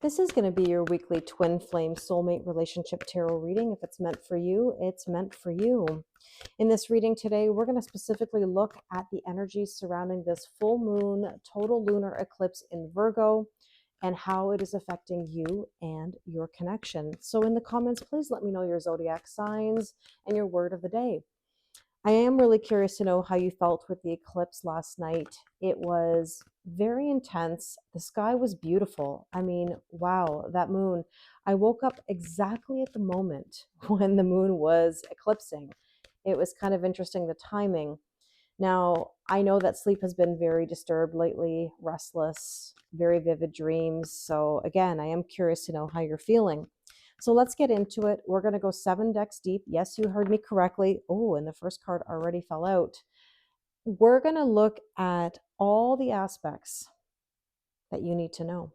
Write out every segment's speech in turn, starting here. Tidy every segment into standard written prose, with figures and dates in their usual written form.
This is going to be your weekly twin flame soulmate relationship tarot reading. If it's meant for you, it's meant for you. In this reading today, we're going to specifically look at the energies surrounding this full moon total lunar eclipse in Virgo and how it is affecting you and your connection. So in the comments, please let me know your zodiac signs and your word of the day. I am really curious to know how you felt with the eclipse last night. It was very intense. The sky was beautiful. I mean, wow, that moon. I woke up exactly at the moment when the moon was eclipsing. It was kind of interesting, the timing. Now, I know that sleep has been very disturbed lately, restless, very vivid dreams. So, again, I am curious to know how you're feeling. So let's get into it. We're going to go 7 decks deep. Yes, you heard me correctly. Oh, and the first card already fell out. We're going to look at all the aspects that you need to know.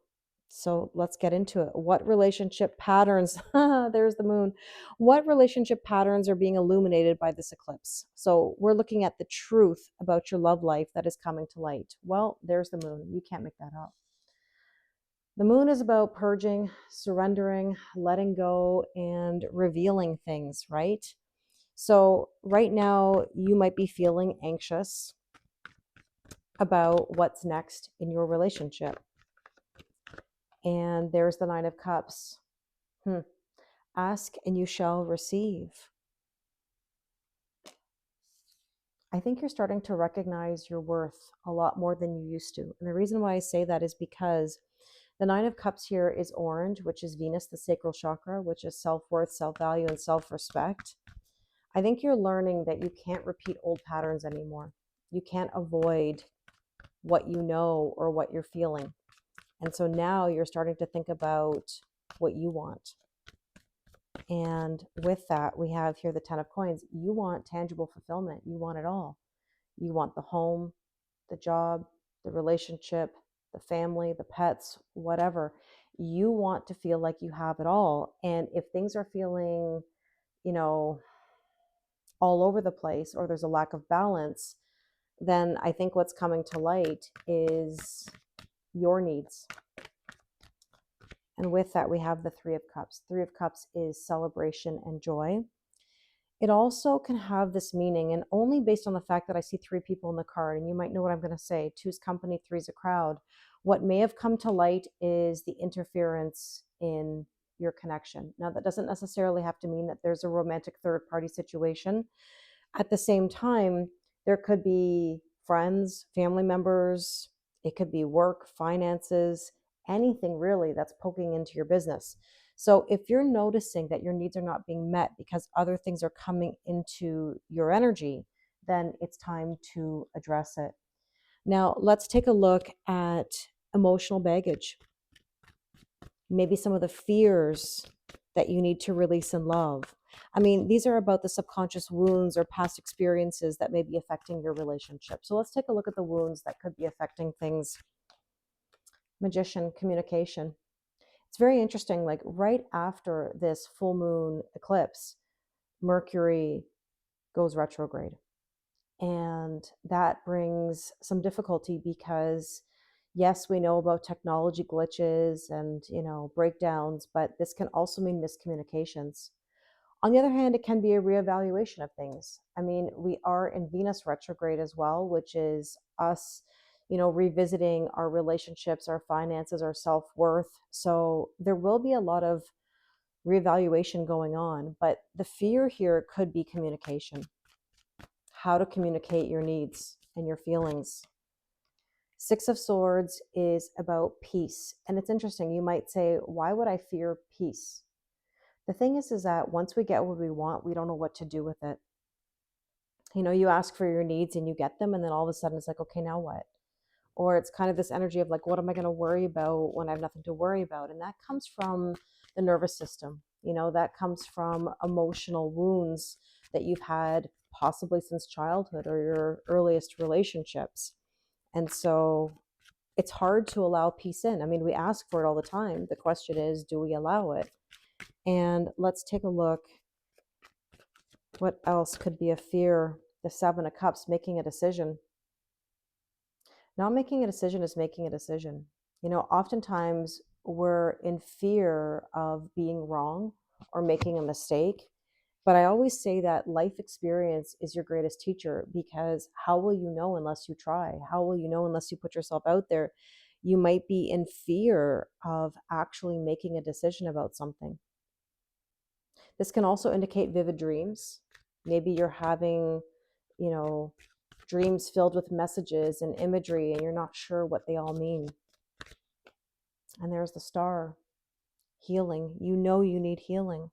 So let's get into it. What relationship patterns, there's the moon. What relationship patterns are being illuminated by this eclipse? So we're looking at the truth about your love life that is coming to light. Well, there's the moon. You can't make that up. The moon is about purging, surrendering, letting go, and revealing things, right? So, right now, you might be feeling anxious about what's next in your relationship. And there's the Nine of Cups. Ask and you shall receive. I think you're starting to recognize your worth a lot more than you used to. And the reason why I say that is because the Nine of Cups here is orange, which is Venus, the sacral chakra, which is self-worth, self-value, and self-respect. I think you're learning that you can't repeat old patterns anymore. You can't avoid what you know or what you're feeling. And so now you're starting to think about what you want. And with that, we have here the 10 of coins. You want tangible fulfillment. You want it all. You want the home, the job, the relationship, the family, the pets, whatever. You want to feel like you have it all. And if things are feeling, all over the place or there's a lack of balance, then I think what's coming to light is your needs. And with that, we have the Three of Cups. Three of Cups is celebration and joy. It also can have this meaning, and only based on the fact that I see three people in the card, and you might know what I'm going to say. Two's company, three's a crowd. What may have come to light is the interference in your connection. Now, that doesn't necessarily have to mean that there's a romantic third party situation. At the same time, there could be friends, family members, it could be work, finances, anything really that's poking into your business. So if you're noticing that your needs are not being met because other things are coming into your energy, then it's time to address it. Now, let's take a look at emotional baggage. Maybe some of the fears that you need to release in love. I mean, these are about the subconscious wounds or past experiences that may be affecting your relationship. So let's take a look at the wounds that could be affecting things. Magician, communication. It's very interesting, like right after this full moon eclipse, Mercury goes retrograde. And that brings some difficulty because yes, we know about technology glitches and, breakdowns, but this can also mean miscommunications. On the other hand, it can be a reevaluation of things. I mean, we are in Venus retrograde as well, which is us, revisiting our relationships, our finances, our self-worth. So there will be a lot of reevaluation going on, but the fear here could be communication, how to communicate your needs and your feelings. Six of Swords is about peace. And it's interesting. You might say, why would I fear peace? The thing is that once we get what we want, we don't know what to do with it. You ask for your needs and you get them, and then all of a sudden it's like, okay, now what? Or it's kind of this energy of like, what am I going to worry about when I have nothing to worry about? And that comes from the nervous system. That comes from emotional wounds that you've had possibly since childhood or your earliest relationships. And so it's hard to allow peace in. I mean, we ask for it all the time. The question is, do we allow it? And let's take a look. What else could be a fear? The Seven of Cups, making a decision. Not making a decision is making a decision. Oftentimes we're in fear of being wrong or making a mistake. But I always say that life experience is your greatest teacher, because how will you know unless you try? How will you know unless you put yourself out there? You might be in fear of actually making a decision about something. This can also indicate vivid dreams. Maybe you're having, you know, dreams filled with messages and imagery, and you're not sure what they all mean. And there's the star, healing. You know you need healing.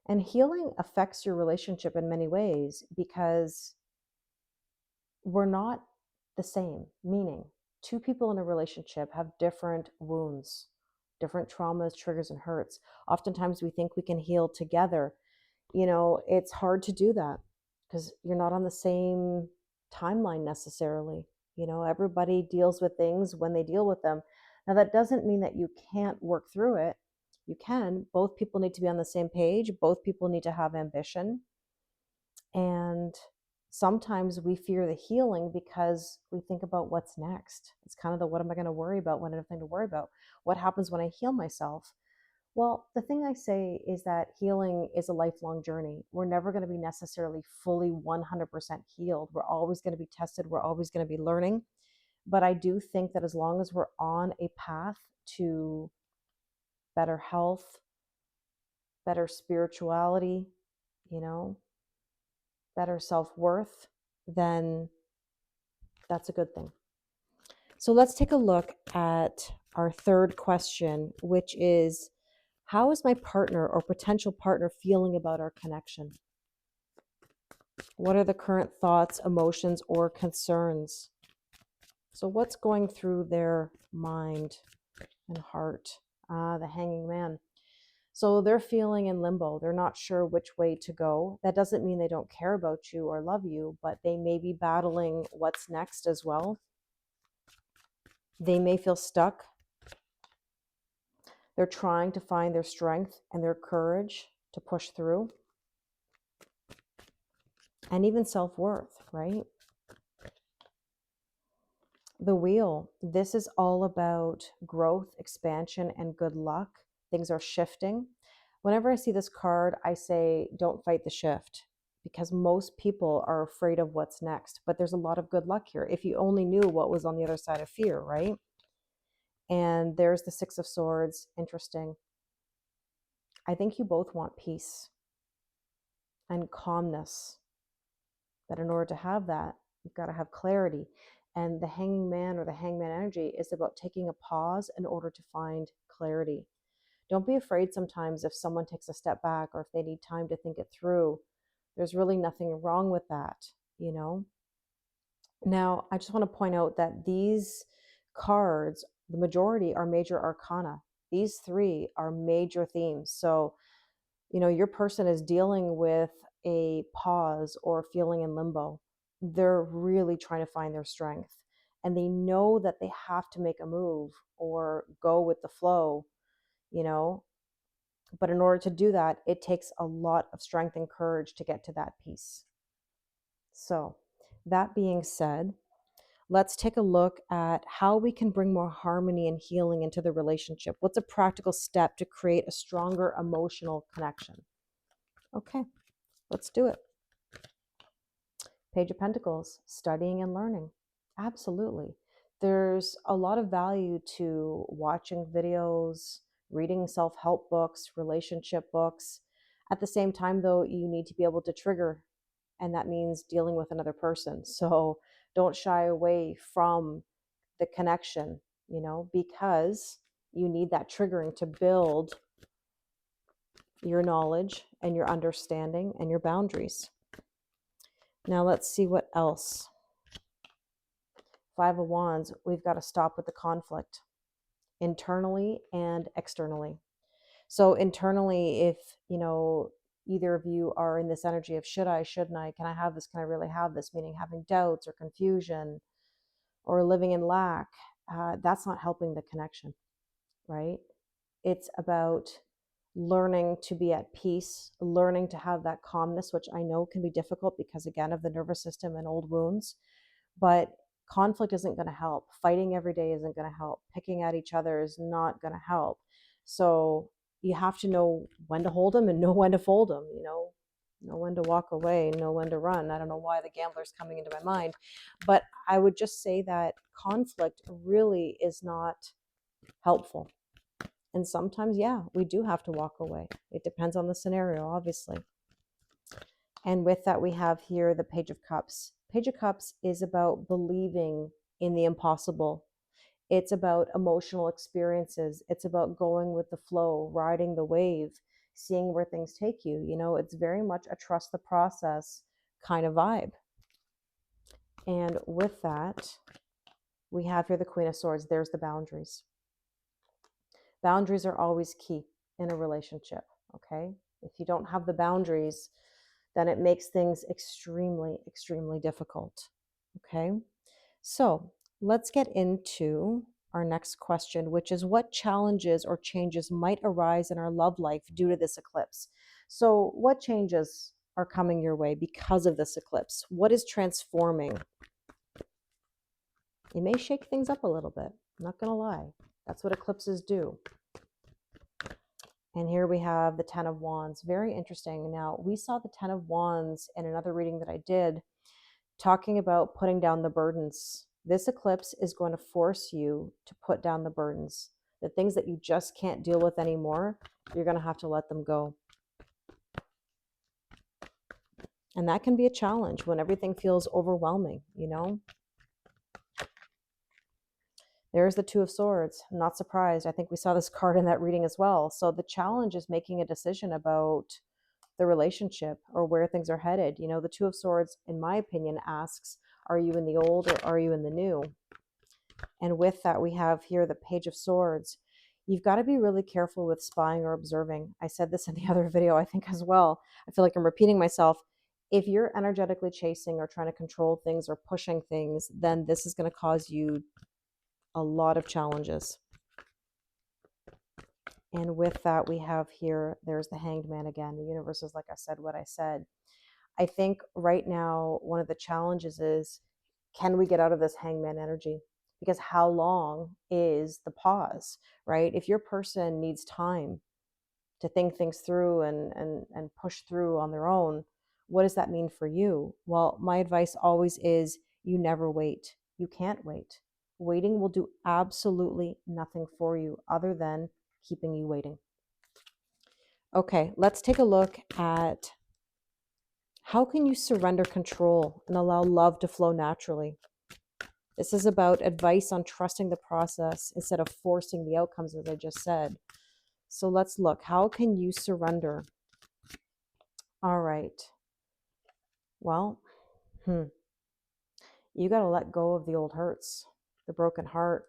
And healing affects your relationship in many ways, because we're not the same. Meaning, two people in a relationship have different wounds, different traumas, triggers, and hurts. Oftentimes we think we can heal together. It's hard to do that because you're not on the same timeline necessarily. Everybody deals with things when they deal with them. Now, that doesn't mean that you can't work through it. You can. Both people need to be on the same page. Both people need to have ambition. And sometimes we fear the healing because we think about what's next. It's kind of the what am I going to worry about when I have nothing to worry about? What happens when I heal myself? Well, the thing I say is that healing is a lifelong journey. We're never going to be necessarily fully 100% healed. We're always going to be tested. We're always going to be learning. But I do think that as long as we're on a path to better health, better spirituality, you know, better self-worth, then that's a good thing. So let's take a look at our third question, which is, how is my partner or potential partner feeling about our connection? What are the current thoughts, emotions, or concerns? So what's going through their mind and heart? The Hanging Man. So they're feeling in limbo. They're not sure which way to go. That doesn't mean they don't care about you or love you, but they may be battling what's next as well. They may feel stuck. They're trying to find their strength and their courage to push through. And even self-worth, right? The Wheel. This is all about growth, expansion, and good luck. Things are shifting. Whenever I see this card, I say, don't fight the shift, because most people are afraid of what's next. But there's a lot of good luck here. If you only knew what was on the other side of fear, right? And there's the Six of Swords. Interesting. I think you both want peace and calmness. But in order to have that, you've got to have clarity. And the Hanging Man or the Hangman energy is about taking a pause in order to find clarity. Don't be afraid sometimes if someone takes a step back or if they need time to think it through. There's really nothing wrong with that, you know? Now, I just want to point out that these cards, the majority are major arcana. These three are major themes. So, your person is dealing with a pause or feeling in limbo. They're really trying to find their strength, and they know that they have to make a move or go with the flow, you know. But in order to do that, it takes a lot of strength and courage to get to that peace. So, that being said, let's take a look at how we can bring more harmony and healing into the relationship. What's a practical step to create a stronger emotional connection? Okay, let's do it. Page of Pentacles, studying and learning. Absolutely. There's a lot of value to watching videos, reading self-help books, relationship books. At the same time, though, you need to be able to trigger, and that means dealing with another person. So don't shy away from the connection, because you need that triggering to build your knowledge and your understanding and your boundaries. Now let's see what else. Five of Wands, we've got to stop with the conflict internally and externally. So internally, if, either of you are in this energy of should I, shouldn't I, can I have this, can I really have this, meaning having doubts or confusion or living in lack, that's not helping the connection, right? It's about learning to be at peace, learning to have that calmness, which I know can be difficult because, again, of the nervous system and old wounds. But Conflict isn't going to help. Fighting every day isn't going to help. Picking at each other is not going to help. So you have to know when to hold them and know when to fold them, know when to walk away, know when to run. I don't know why the gambler's coming into my mind, but I would just say that conflict really is not helpful. And sometimes, yeah, we do have to walk away. It depends on the scenario, obviously. And with that, we have here the Page of Cups. Page of Cups is about believing in the impossible. It's about emotional experiences. It's about going with the flow, riding the wave, seeing where things take you. It's very much a trust the process kind of vibe. And with that, we have here the Queen of Swords. There's the boundaries. Boundaries are always key in a relationship, okay? If you don't have the boundaries, then it makes things extremely, extremely difficult, okay? So let's get into our next question, which is what challenges or changes might arise in our love life due to this eclipse? So what changes are coming your way because of this eclipse? What is transforming? It may shake things up a little bit. I'm not going to lie. That's what eclipses do. And here we have the Ten of Wands. Very interesting. Now, we saw the Ten of Wands in another reading that I did, talking about putting down the burdens. This eclipse is going to force you to put down the burdens. The things that you just can't deal with anymore, you're going to have to let them go. And that can be a challenge when everything feels overwhelming, There's the Two of Swords. I'm not surprised. I think we saw this card in that reading as well. So the challenge is making a decision about the relationship or where things are headed. The Two of Swords, in my opinion, asks, are you in the old or are you in the new? And with that, we have here the Page of Swords. You've got to be really careful with spying or observing. I said this in the other video, I think, as well. I feel like I'm repeating myself. If you're energetically chasing or trying to control things or pushing things, then this is going to cause you a lot of challenges. And with that, we have here, there's the Hanged Man again. The universe is, like I said, what I said. I think right now, one of the challenges is, can we get out of this hangman energy? Because how long is the pause, right? If your person needs time to think things through and push through on their own, what does that mean for you? Well, my advice always is you never wait. You can't wait. Waiting will do absolutely nothing for you other than keeping you waiting. Okay, let's take a look at how can you surrender control and allow love to flow naturally. This is about advice on trusting the process instead of forcing the outcomes, as I just said. So let's look. How can you surrender? All right. Well, you got to let go of the old hurts, the broken heart.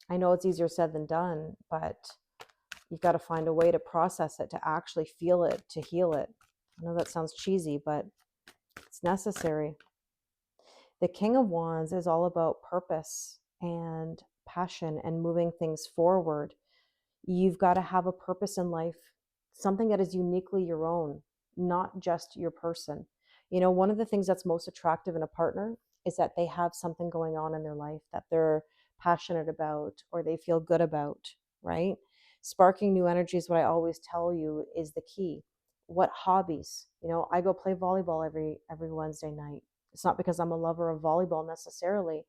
I know it's easier said than done, but you've got to find a way to process it, to actually feel it, to heal it. I know that sounds cheesy, but it's necessary. The King of Wands is all about purpose and passion and moving things forward. You've got to have a purpose in life, something that is uniquely your own, not just your person. One of the things that's most attractive in a partner is that they have something going on in their life that they're passionate about or they feel good about, right? Sparking new energy is what I always tell you is the key. What hobbies? I go play volleyball every Wednesday night. It's not because I'm a lover of volleyball necessarily.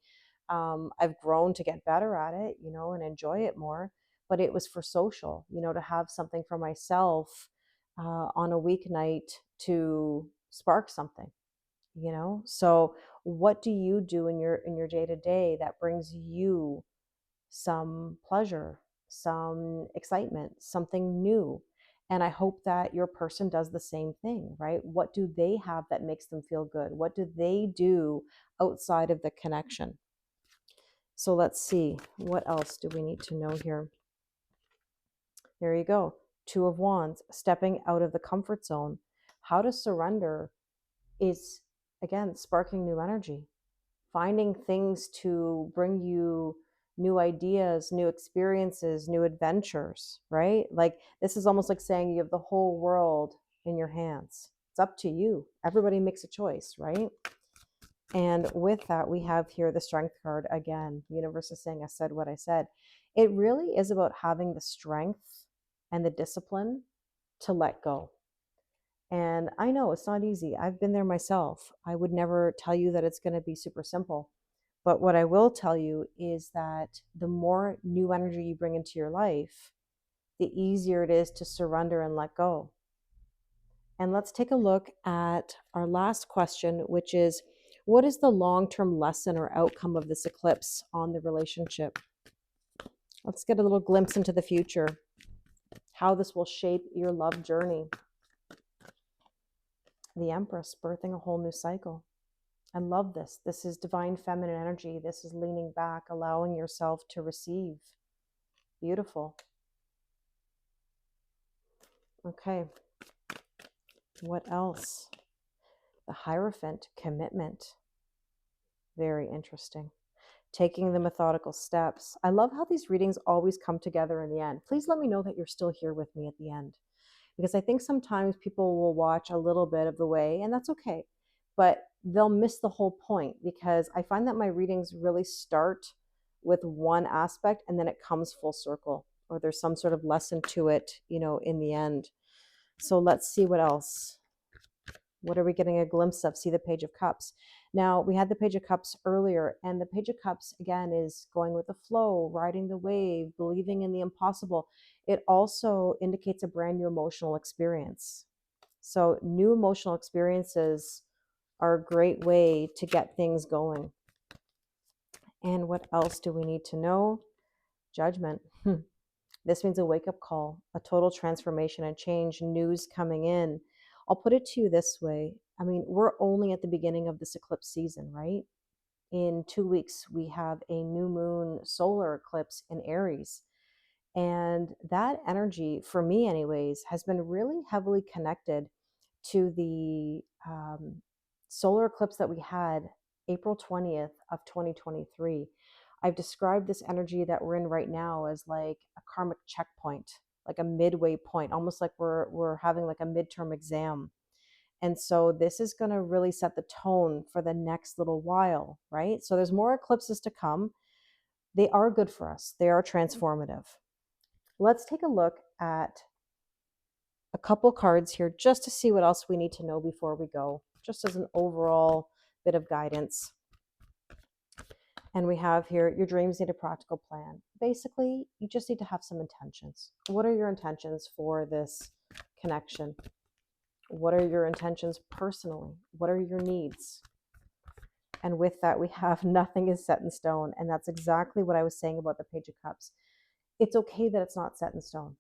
I've grown to get better at it, and enjoy it more. But it was for social, to have something for myself on a weeknight to spark something, So what do you do in your day to day that brings you some pleasure, some excitement, something new? And I hope that your person does the same thing, right? What do they have that makes them feel good? What do they do outside of the connection? So let's see, what else do we need to know here? There you go. Two of Wands, stepping out of the comfort zone. How to surrender is, again, sparking new energy, finding things to bring you new ideas, new experiences, new adventures, right? Like this is almost like saying you have the whole world in your hands. It's up to you. Everybody makes a choice, right? And with that, we have here the Strength card again. The universe is saying, I said what I said. It really is about having the strength and the discipline to let go. And I know it's not easy. I've been there myself. I would never tell you that it's going to be super simple. But what I will tell you is that the more new energy you bring into your life, the easier it is to surrender and let go. And let's take a look at our last question, which is, what is the long-term lesson or outcome of this eclipse on the relationship? Let's get a little glimpse into the future, how this will shape your love journey. The Empress, birthing a whole new cycle. I love this. This is divine feminine energy. This is leaning back, allowing yourself to receive. Beautiful. Okay. What else? The Hierophant, commitment. Very interesting. Taking the methodical steps. I love how these readings always come together in the end. Please let me know that you're still here with me at the end, because I think sometimes people will watch a little bit of the way, and that's okay, but they'll miss the whole point, because I find that my readings really start with one aspect and then it comes full circle, or there's some sort of lesson to it, in the end. So let's see what else. What are we getting a glimpse of? See the Page of Cups. Now, we had the Page of Cups earlier, and the Page of Cups, again, is going with the flow, riding the wave, believing in the impossible. It also indicates a brand new emotional experience. So new emotional experiences are a great way to get things going. And what else do we need to know? Judgment. This means a wake-up call, a total transformation and change, news coming in. I'll put it to you this way. I mean, we're only at the beginning of this eclipse season, right? In 2 weeks, we have a new moon solar eclipse in Aries. And that energy, for me anyways, has been really heavily connected to the solar eclipse that we had April 20th of 2023. I've described this energy that we're in right now as like a karmic checkpoint, like a midway point, almost like we're having like a midterm exam. And so this is going to really set the tone for the next little while, right? So there's more eclipses to come. They are good for us. They are transformative. Let's take a look at a couple cards here just to see what else we need to know before we go, just as an overall bit of guidance. And we have here, your dreams need a practical plan. Basically, you just need to have some intentions. What are your intentions for this connection? What are your intentions personally? What are your needs? And with that, we have nothing is set in stone. And that's exactly what I was saying about the Page of Cups. It's okay that it's not set in stone.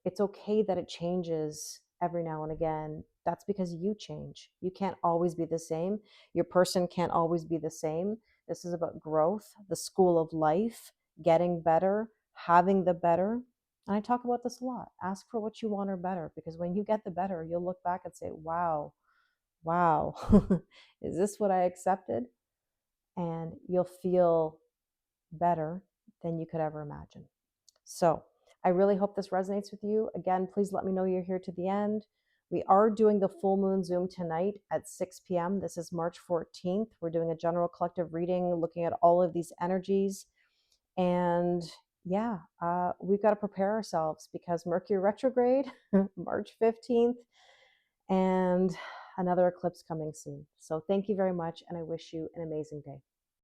It's okay that it changes every now and again. That's because you change. You can't always be the same. Your person can't always be the same. This is about growth, the school of life, getting better, having the better. And I talk about this a lot. Ask for what you want or better, because when you get the better, you'll look back and say, wow, is this what I accepted? And you'll feel better than you could ever imagine. So I really hope this resonates with you. Again, please let me know you're here to the end. We are doing the full moon Zoom tonight at 6 p.m. This is March 14th. We're doing a general collective reading, looking at all of these energies. And yeah, we've got to prepare ourselves because Mercury retrograde, March 15th, and another eclipse coming soon. So thank you very much, and I wish you an amazing day.